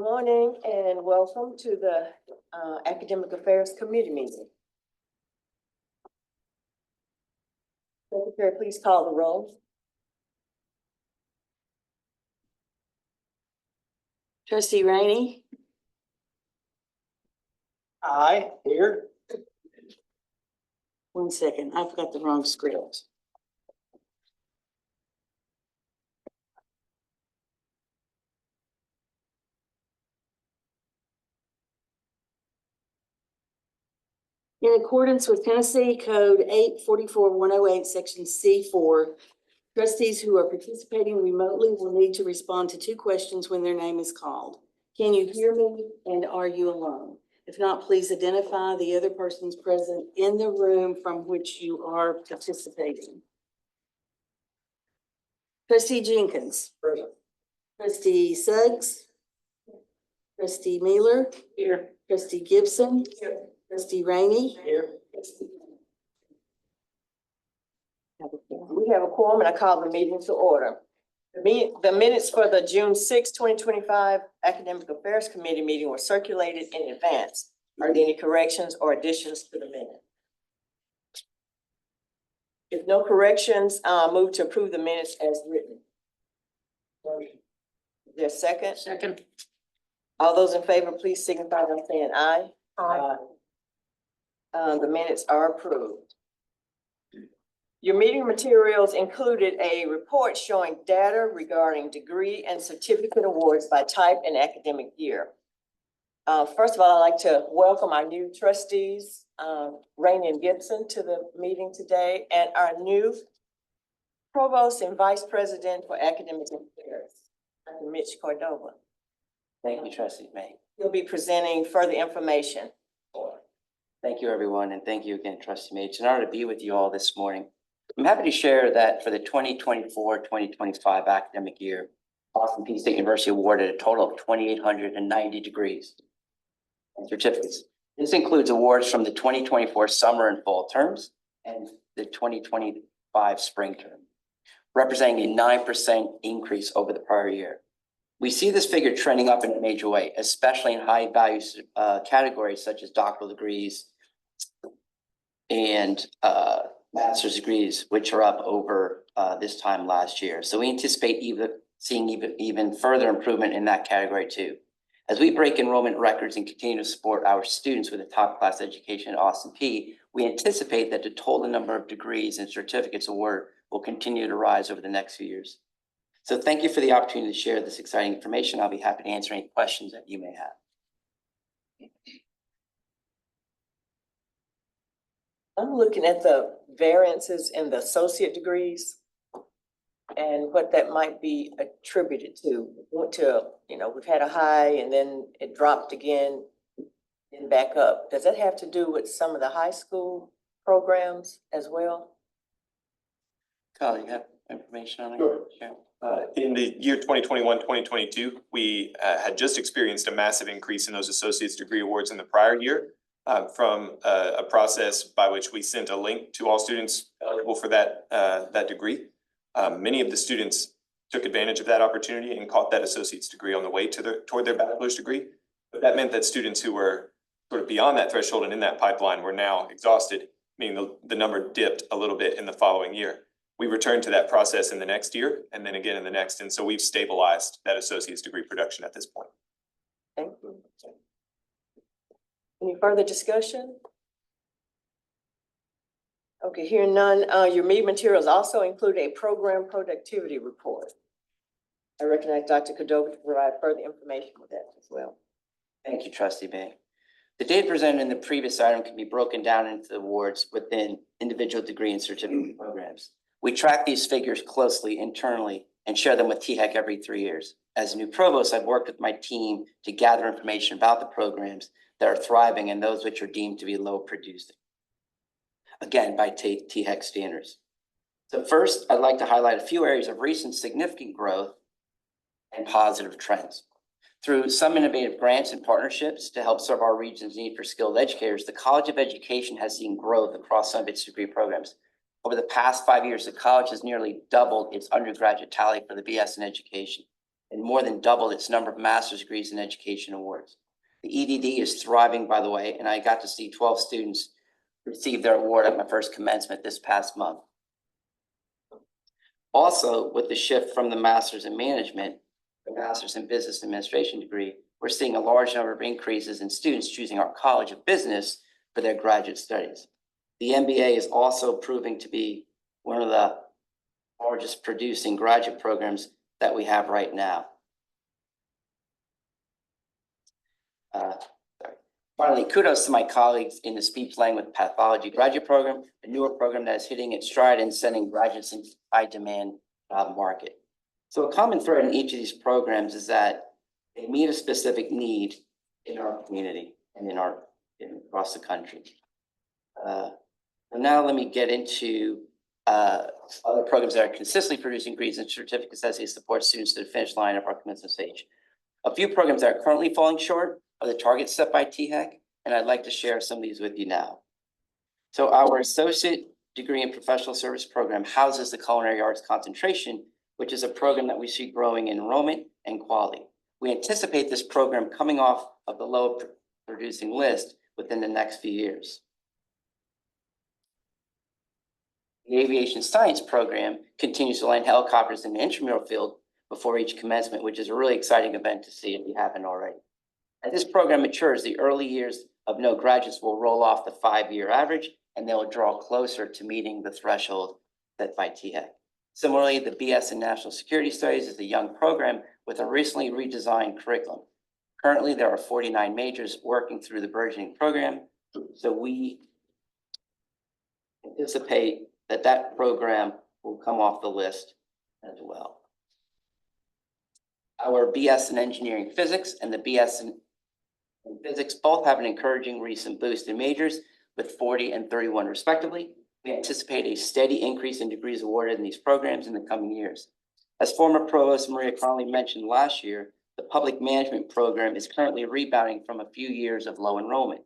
morning and welcome to the Academic Affairs Committee meeting. Secretary, please call the roll. Trustee Rainey. Aye, here. 1 second, I've got the wrong script. In accordance with Tennessee Code 844-108, Section C4, trustees who are participating remotely will need to respond to 2 questions when their name is called. Can you hear me, and are you alone? If not, please identify the other persons present in the room from which you are participating. Trustee Jenkins. Present. Trustee Suggs. Trustee Miller. Here. Trustee Gibson. Here. Trustee Rainey. Here. We have a quorum and I call the meeting to order. The minutes for the June 6, 2025 Academic Affairs Committee meeting were circulated in advance. Are there any corrections or additions to the minute? If no corrections, move to approve the minutes as written. Is there a second? Second. All those in favor, please signify by saying aye. Aye. The minutes are approved. Your meeting materials included a report showing data regarding degree and certificate awards by type and academic year. First of all, I'd like to welcome our new trustees, Rainey and Gibson, to the meeting today, and our new provost and vice president for academic affairs, Dr. Mitch Cordova. Thank you, Trustee May. He'll be presenting further information. Thank you, everyone, and thank you again, Trustee May. It's an honor to be with you all this morning. I'm happy to share that for the 2024-2025 academic year, Austin Peay State University awarded a total of 2,890 degrees and certificates. This includes awards from the 2024 summer and fall terms and the 2025 spring term, representing a 9% increase over the prior year. We see this figure trending up in a major way, especially in high value categories such as doctoral degrees and master's degrees, which are up over this time last year. So we anticipate seeing even further improvement in that category too. As we break enrollment records and continue to support our students with a top class education at Austin Peay, we anticipate that the total number of degrees and certificates awarded will continue to rise over the next few years. So thank you for the opportunity to share this exciting information. I'll be happy to answer any questions that you may have. I'm looking at the variances in the associate degrees and what that might be attributed to. Went to, we've had a high and then it dropped again and back up. Does that have to do with some of the high school programs as well? Kyle, you have information on that? Sure. Sure. In the year 2021-2022, we had just experienced a massive increase in those associate's degree awards in the prior year from a process by which we sent a link to all students eligible for that degree. Many of the students took advantage of that opportunity and caught that associate's degree on the way toward their bachelor's degree. But that meant that students who were sort of beyond that threshold and in that pipeline were now exhausted, meaning the number dipped a little bit in the following year. We returned to that process in the next year and then again in the next. And so we've stabilized that associate's degree production at this point. Thank you. Any further discussion? Okay, hearing none, your meeting materials also include a program productivity report. I recognize Dr. Cordova to provide further information with that as well. Thank you, Trustee May. The data presented in the previous item can be broken down into the awards within individual degree and certificate programs. We track these figures closely internally and share them with THEC every 3 years. As a new provost, I've worked with my team to gather information about the programs that are thriving and those which are deemed to be low producing. Again, by THEC standards. So first, I'd like to highlight a few areas of recent significant growth and positive trends. Through some innovative grants and partnerships to help serve our region's need for skilled educators, the College of Education has seen growth across some of its degree programs. Over the past 5 years, the college has nearly doubled its undergraduate tally for the BS in education. and more than doubled its number of master's degrees in education awards. The EDD is thriving, by the way, and I got to see 12 students receive their award at my first commencement this past month. Also, with the shift from the master's in management, the master's in business administration degree, we're seeing a large number of increases in students choosing our College of Business for their graduate studies. The MBA is also proving to be one of the largest producing graduate programs that we have right now. Finally, kudos to my colleagues in the speech language pathology graduate program, a newer program that is hitting its stride and sending graduates into high demand market. So a common thread in each of these programs is that they meet a specific need in our community and across the country. And now let me get into other programs that are consistently producing degrees and certificates as they support students to the finish line of our commencement stage. A few programs that are currently falling short are the targets set by THEC, and I'd like to share some of these with you now. So our associate degree in professional service program houses the culinary arts concentration, which is a program that we see growing in enrollment and quality. We anticipate this program coming off of the low producing list within the next few years. The aviation science program continues to land helicopters in the intramural field before each commencement, which is a really exciting event to see if you haven't already. As this program matures, the early years of no graduates will roll off the 5-year average, and they will draw closer to meeting the threshold set by THEC. Similarly, the BS in National Security Studies is a young program with a recently redesigned curriculum. Currently, there are 49 majors working through the burgeoning program, so we anticipate that that program will come off the list as well. Our BS in Engineering Physics and the BS in Physics both have an encouraging recent boost in majors with 40 and 31 respectively. We anticipate a steady increase in degrees awarded in these programs in the coming years. As former Provost Maria Carnley mentioned last year, the public management program is currently rebounding from a few years of low enrollment.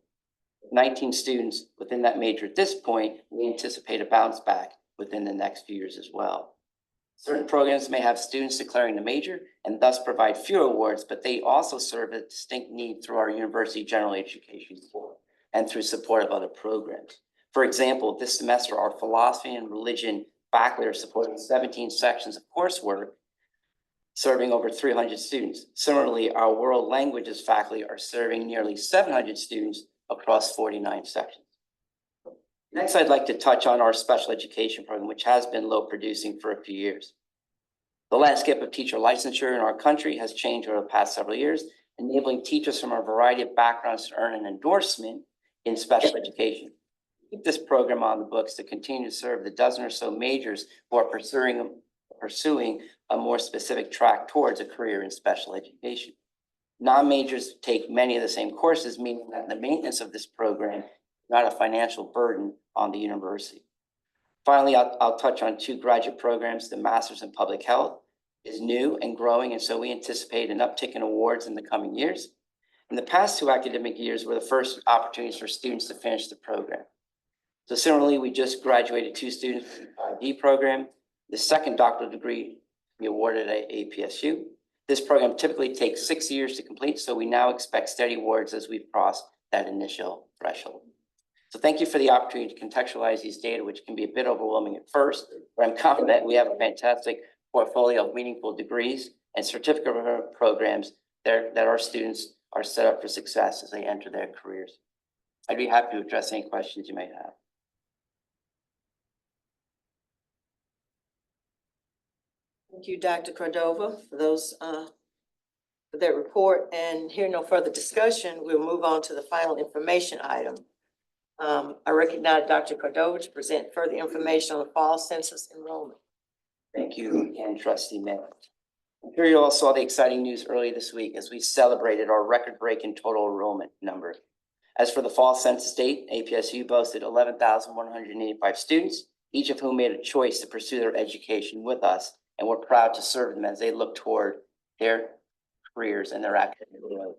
With 19 students within that major at this point, we anticipate a bounce back within the next few years as well. Certain programs may have students declaring the major and thus provide fewer awards, but they also serve a distinct need through our university general education board and through support of other programs. For example, this semester, our philosophy and religion faculty are supporting 17 sections of coursework, serving over 300 students. Similarly, our world languages faculty are serving nearly 700 students across 49 sections. Next, I'd like to touch on our special education program, which has been low producing for a few years. The landscape of teacher licensure in our country has changed over the past several years, enabling teachers from a variety of backgrounds to earn an endorsement in special education. Keep this program on the books to continue to serve the dozen or so majors who are pursuing a more specific track towards a career in special education. Non-majors take many of the same courses, meaning that the maintenance of this program is not a financial burden on the university. Finally, I'll touch on 2 graduate programs. The Master's in Public Health is new and growing, and so we anticipate an uptick in awards in the coming years. In the past 2 academic years were the first opportunities for students to finish the program. So similarly, we just graduated 2 students from the ID program. The second doctoral degree we awarded at APSU. This program typically takes 6 years to complete, so we now expect steady awards as we've crossed that initial threshold. So thank you for the opportunity to contextualize these data, which can be a bit overwhelming at first, but I'm confident we have a fantastic portfolio of meaningful degrees and certificate programs that our students are set up for success as they enter their careers. I'd be happy to address any questions you may have. Thank you, Dr. Cordova, for for that report. And hearing no further discussion, we'll move on to the final information item. I recognize Dr. Cordova to present further information on the fall census enrollment. Thank you again, Trustee May. I'm sure you all saw the exciting news earlier this week as we celebrated our record-breaking total enrollment number. As for the fall census date, APSU boasted 11,185 students, each of whom made a choice to pursue their education with us, and we're proud to serve them as they look toward their careers and their academic growth.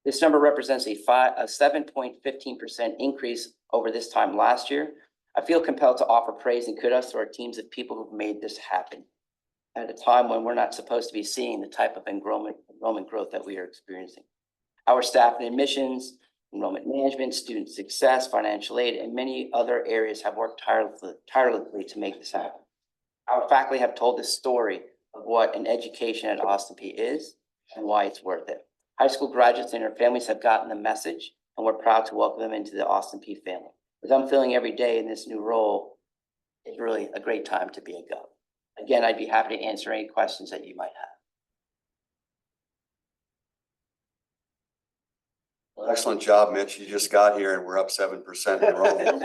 This number represents a 7.15% increase over this time last year. I feel compelled to offer praise and kudos to our teams of people who've made this happen. at a time when we're not supposed to be seeing the type of enrollment growth that we are experiencing. Our staff in admissions, enrollment management, student success, financial aid, and many other areas have worked tirelessly to make this happen. Our faculty have told the story of what an education at Austin P is and why it's worth it. High school graduates and their families have gotten the message, and we're proud to welcome them into the Austin P family. As I'm feeling every day in this new role, it's really a great time to be a Gov. Again, I'd be happy to answer any questions that you might have. Well, excellent job, Mitch. You just got here and we're up 7% in enrollment.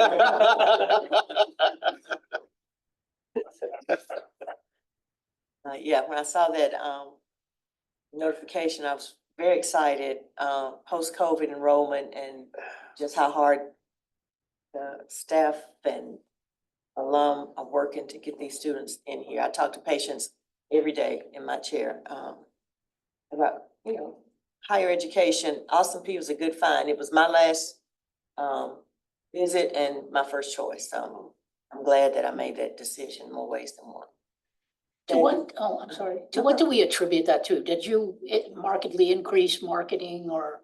Yeah, when I saw that, notification, I was very excited, post-COVID enrollment and just how hard the staff and alum are working to get these students in here. I talk to patients every day in my chair, about, higher education. Austin P was a good find. It was my last, visit and my first choice. So I'm glad that I made that decision in more ways than one. I'm sorry, to what do we attribute that to? Did you markedly increase marketing or?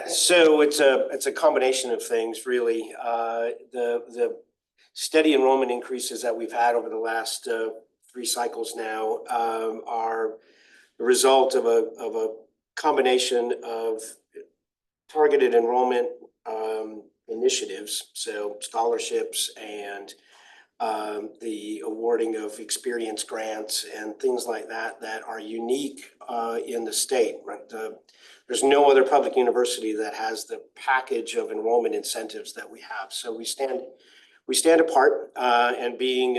So it's a combination of things, really. The steady enrollment increases that we've had over the last 3 cycles now are the result of a combination of targeted enrollment initiatives, so scholarships and the awarding of experience grants and things like that that are unique in the state. Right? There's no other public university that has the package of enrollment incentives that we have. So we stand apart, and being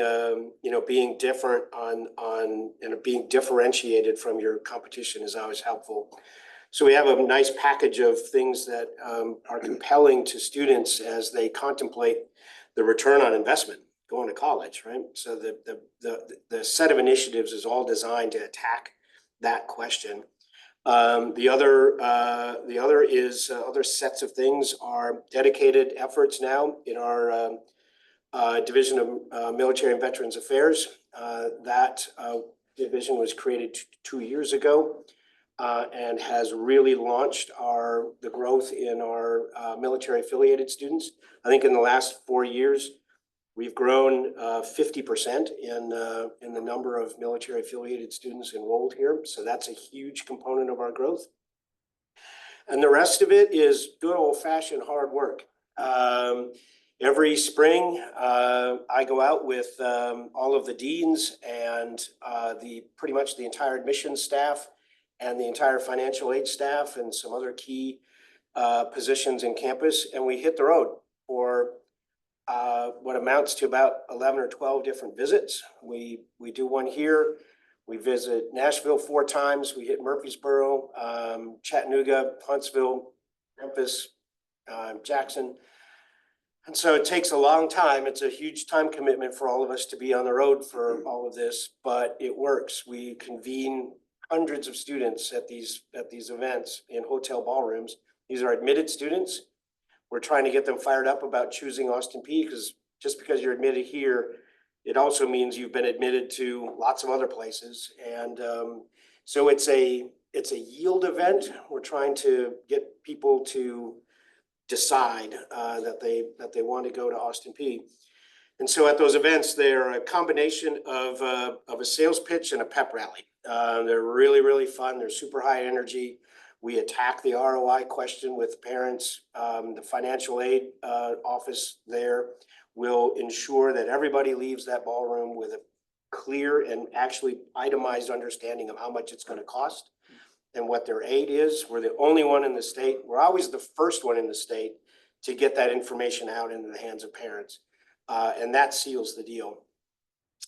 being different and being differentiated from your competition is always helpful. So we have a nice package of things that are compelling to students as they contemplate the return on investment going to college, right? So the set of initiatives is all designed to attack that question. The other sets of things are dedicated efforts now in our Division of Military and Veterans Affairs. That division was created 2 years ago and has really launched the growth in our military affiliated students. I think in the last 4 years, we've grown 50% in the number of military affiliated students enrolled here. So that's a huge component of our growth. And the rest of it is good old fashioned hard work. Every spring, I go out with all of the deans and pretty much the entire admissions staff and the entire financial aid staff and some other key positions in campus, and we hit the road for what amounts to about 11 or 12 different visits. We do one here. We visit Nashville 4 times. We hit Murfreesboro, Chattanooga, Huntsville, Memphis, Jackson. And so it takes a long time. It's a huge time commitment for all of us to be on the road for all of this, but it works. We convene hundreds of students at these events in hotel ballrooms. These are admitted students. We're trying to get them fired up about choosing Austin P, because just because you're admitted here, it also means you've been admitted to lots of other places. And so it's a yield event. We're trying to get people to decide that they want to go to Austin P. And so at those events, they're a combination of a sales pitch and a pep rally. They're really, really fun. They're super high energy. We attack the ROI question with parents. The financial aid office there will ensure that everybody leaves that ballroom with a clear and actually itemized understanding of how much it's going to cost and what their aid is. We're the only one in the state. We're always the first one in the state to get that information out into the hands of parents. And that seals the deal.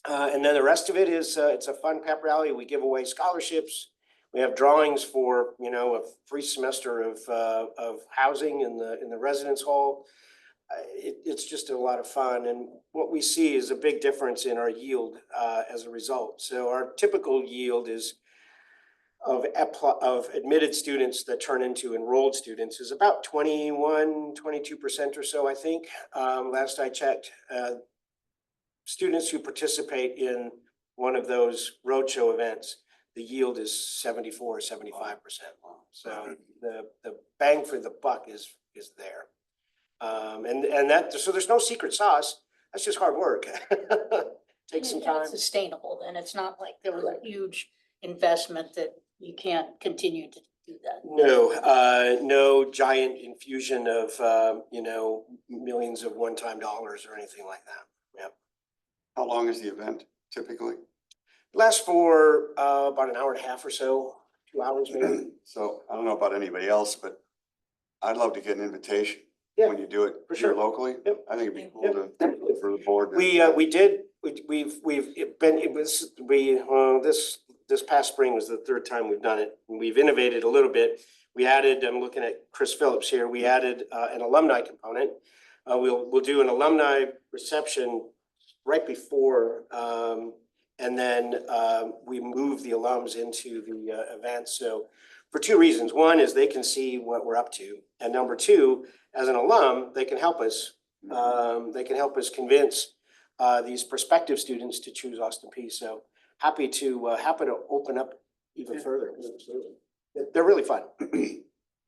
And then the rest of it is, it's a fun pep rally. We give away scholarships. We have drawings for, a free semester of housing in the residence hall. It's just a lot of fun. And what we see is a big difference in our yield as a result. So our typical yield is of admitted students that turn into enrolled students is about 22% or so, I think. Last I checked, students who participate in one of those roadshow events, the yield is 74, 75%. So the bang for the buck is there. And that, so there's no secret sauce. That's just hard work. Takes some And time. it's sustainable, and it's not like there was a huge investment that you can't continue to do that. No, no giant infusion of, millions of one-time dollars or anything like that. Yep. How long is the event typically? Lasts for about an hour and a half or so, 2 hours maybe. So I don't know about anybody else, but I'd love to get an invitation Yeah, when you do it for here sure. locally. Yep. I think it'd be cool Yep. to, for the board. to- We did, we've been, this past spring was the third time we've done it. And we've innovated a little bit. We added, I'm looking at Chris Phillips here, we added an alumni component. We'll do an alumni reception right before, and then we move the alums into the event. So for two reasons. One is they can see what we're up to. And number two, as an alum, they can help us. They can help us convince these prospective students to choose Austin Peay. So happy to open up even further. They're really fun.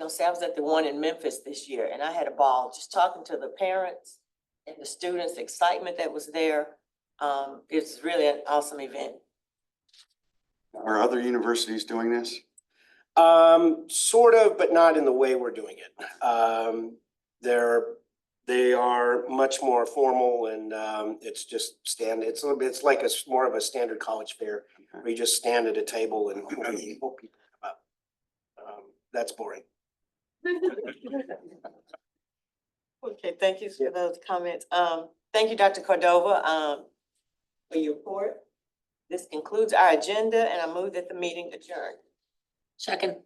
See, I was at the one in Memphis this year and I had a ball just talking to the parents and the students, the excitement that was there. It's really an awesome event. Are other universities doing this? Sort of, but not in the way we're doing it. They are much more formal and it's just it's a little bit, it's like more of a standard college fair. Where you just stand at a table and hope people come up. That's boring. Okay, thank you for those comments. Thank you, Dr. Cordova, for your report. This concludes our agenda and I move that the meeting adjourn. Second.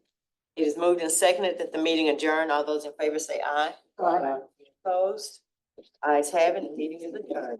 It is moved and seconded that the meeting adjourn. All those in favor say aye. Aye. Opposed? Ayes have it, the meeting is adjourned.